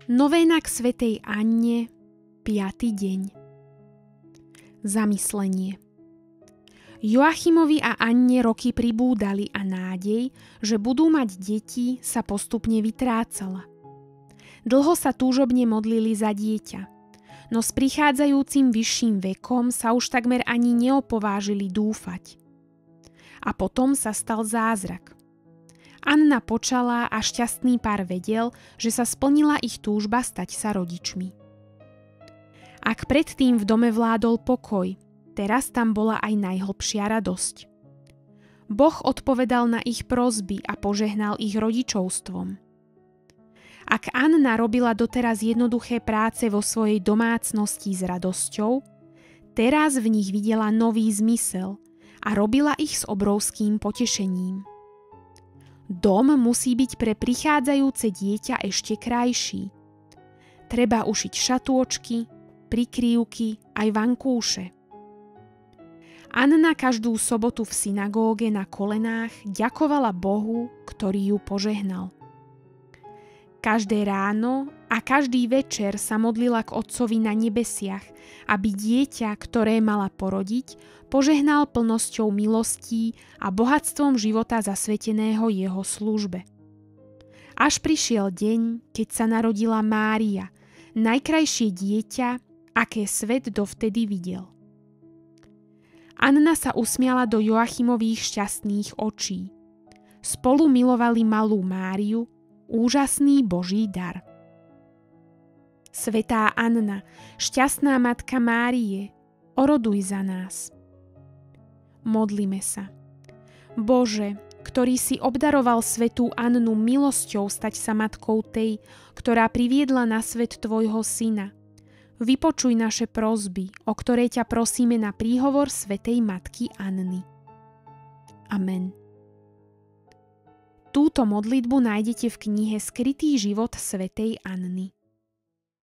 Novéna k svätej Anne, 5. deň. Zamyslenie. Joachimovi a Anne roky pribúdali a nádej, že budú mať deti, sa postupne vytrácala. Dlho sa túžobne modlili za dieťa, no s prichádzajúcim vyšším vekom sa už takmer ani neopovážili dúfať. A potom sa stal zázrak. Anna počala a šťastný pár vedel, že sa splnila ich túžba stať sa rodičmi. Ak predtým v dome vládol pokoj, teraz tam bola aj najhlbšia radosť. Boh odpovedal na ich prosby a požehnal ich rodičovstvom. Ak Anna robila doteraz jednoduché práce vo svojej domácnosti s radosťou, teraz v nich videla nový zmysel a robila ich s obrovským potešením. Dom musí byť pre prichádzajúce dieťa ešte krajší. Treba ušiť šatôčky, prikrývky aj vankúše. Anna každú sobotu v synagóge na kolenách ďakovala Bohu, ktorý ju požehnal. Každé ráno a každý večer sa modlila k Otcovi na nebesiach, aby dieťa, ktoré mala porodiť, požehnal plnosťou milostí a bohatstvom života zasveteného jeho službe. Až prišiel deň, keď sa narodila Mária, najkrajšie dieťa, aké svet dovtedy videl. Anna sa usmiala do Joachimových šťastných očí. Spolu milovali malú Máriu, úžasný Boží dar. Svätá Anna, šťastná matka Márie, oroduj za nás. Modlime sa. Bože, ktorý si obdaroval svätú Annu milosťou stať sa matkou tej, ktorá priviedla na svet tvojho syna, vypočuj naše prosby, o ktoré ťa prosíme na príhovor svätej matky Anny. Amen. Túto modlitbu nájdete v knihe Skrytý život svätej Anny.